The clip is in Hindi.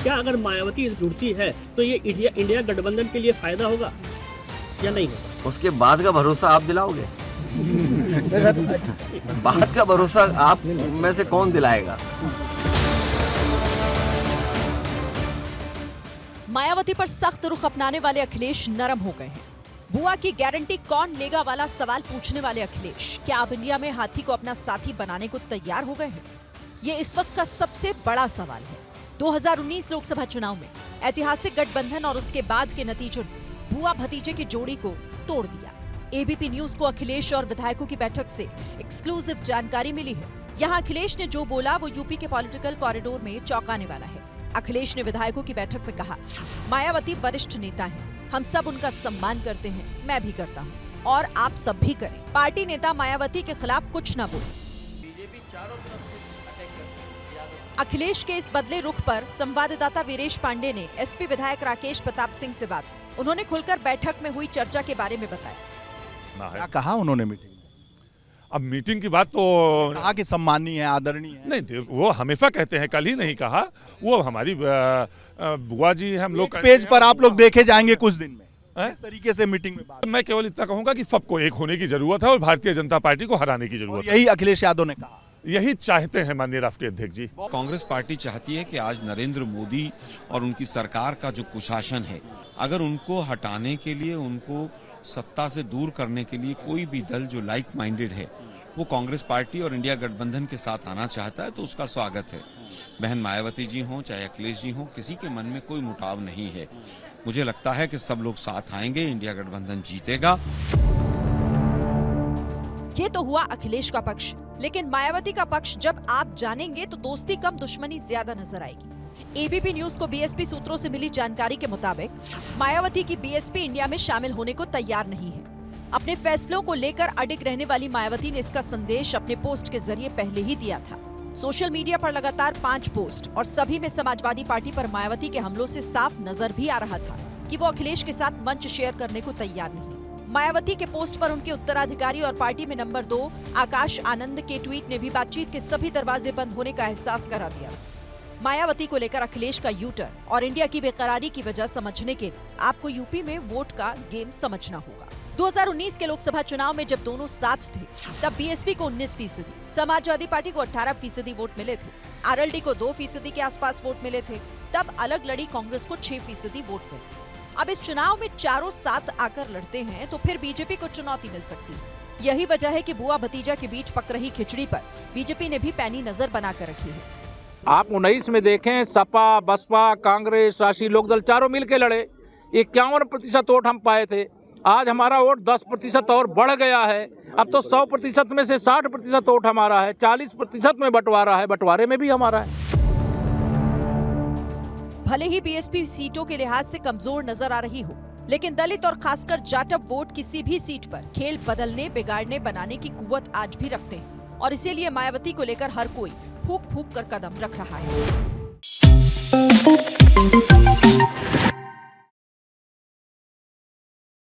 क्या अगर मायावती जुड़ती है तो ये इंडिया गठबंधन के लिए फायदा होगा या नहीं होगा? उसके बाद का भरोसा आप दिलाओगे? बाद का भरोसा आप में से कौन दिलाएगा? मायावती पर सख्त रुख अपनाने वाले अखिलेश नरम हो गए हैं। बुआ की गारंटी कौन लेगा वाला सवाल पूछने वाले अखिलेश क्या अब इंडिया में हाथी को अपना साथी बनाने को तैयार हो गए हैं? ये इस वक्त का सबसे बड़ा सवाल है। 2019 लोकसभा चुनाव में ऐतिहासिक गठबंधन और उसके बाद के नतीजों ने बुआ भतीजे की जोड़ी को तोड़ दिया। एबीपी न्यूज को अखिलेश और विधायकों की बैठक से एक्सक्लूसिव जानकारी मिली है। यहाँ अखिलेश ने जो बोला वो यूपी के पॉलिटिकल कॉरिडोर में चौंकाने वाला है। अखिलेश ने विधायकों की बैठक में कहा, मायावती वरिष्ठ नेता हैं, हम सब उनका सम्मान करते हैं, मैं भी करता हूं और आप सब भी करें। पार्टी नेता मायावती के खिलाफ कुछ न बोले। अखिलेश के इस बदले रुख पर संवाददाता वीरेश पांडे ने एसपी विधायक राकेश प्रताप सिंह से बात की। उन्होंने खुलकर बैठक में हुई चर्चा के बारे में बताया। क्या कहा उन्होंने मीटिंग में? अब मीटिंग की बात तो कहा कि सम्माननीय है, आदरणीय है। नहीं, वो हमेशा कहते हैं, कल ही नहीं कहा। वो हमारी बुआ जी हम लोग पेज पर आप लोग देखे जाएंगे कुछ दिन में इस तरीके से मीटिंग में बात। मैं केवल इतना कहूंगा कि सबको एक होने की जरूरत है और भारतीय जनता पार्टी को हराने की जरूरत है। यही अखिलेश यादव ने कहा, यही चाहते हैं माननीय राष्ट्रीय अध्यक्ष जी। कांग्रेस पार्टी चाहती है कि आज नरेंद्र मोदी और उनकी सरकार का जो कुशासन है, अगर उनको हटाने के लिए, उनको सत्ता से दूर करने के लिए कोई भी दल जो लाइक माइंडेड है वो कांग्रेस पार्टी और इंडिया गठबंधन के साथ आना चाहता है तो उसका स्वागत है। बहन मायावती जी हों चाहे अखिलेश जी हों, किसी के मन में कोई मुटाव नहीं है। मुझे लगता है कि सब लोग साथ आएंगे, इंडिया गठबंधन जीतेगा। ये तो हुआ अखिलेश का पक्ष, लेकिन मायावती का पक्ष जब आप जानेंगे तो दोस्ती कम दुश्मनी ज्यादा नजर आएगी। एबीपी न्यूज को बीएसपी सूत्रों से मिली जानकारी के मुताबिक मायावती की बीएसपी इंडिया में शामिल होने को तैयार नहीं है। अपने फैसलों को लेकर अडिग रहने वाली मायावती ने इसका संदेश अपने पोस्ट के जरिए पहले ही दिया था। सोशल मीडिया पर लगातार 5 पोस्ट और सभी में समाजवादी पार्टी पर मायावती के हमलों से साफ नजर भी आ रहा था कि वो अखिलेश के साथ मंच शेयर करने को तैयार नहीं। मायावती के पोस्ट पर उनके उत्तराधिकारी और पार्टी में नंबर 2 आकाश आनंद के ट्वीट ने भी बातचीत के सभी दरवाजे बंद होने का एहसास करा दिया। मायावती को लेकर अखिलेश का यूटर्न और इंडिया की बेकरारी की वजह समझने के लिए आपको यूपी में वोट का गेम समझना होगा। 2019 के लोकसभा चुनाव में जब दोनों साथ थे तब बीएसपी को 19%, समाजवादी पार्टी को 18% वोट मिले थे। आरएलडी को 2% के आसपास वोट मिले थे। तब अलग लड़ी कांग्रेस को 6% वोट मिले। अब इस चुनाव में चारों साथ आकर लड़ते हैं तो फिर बीजेपी को चुनौती मिल सकती है। यही वजह है कि बुआ भतीजा के बीच पक रही खिचड़ी पर बीजेपी ने भी पैनी नजर बनाकर रखी है। आप 19 में देखें, सपा, बसपा, कांग्रेस, राष्ट्रीय लोकदल चारों मिलकर लड़े, 51% वोट हम पाए थे। आज हमारा वोट 10% और बढ़ गया है। अब तो 100% में से 60% वोट हमारा है, 40% में बंटवारा है, बंटवारे में भी हमारा है। भले ही बीएसपी सीटों के लिहाज से कमजोर नजर आ रही हो, लेकिन दलित और खासकर जाटव वोट किसी भी सीट पर खेल बदलने, बिगाड़ने, बनाने की कुव्वत आज भी रखते हैं और इसीलिए मायावती को लेकर हर कोई फूक फूक कर कदम रख रहा है।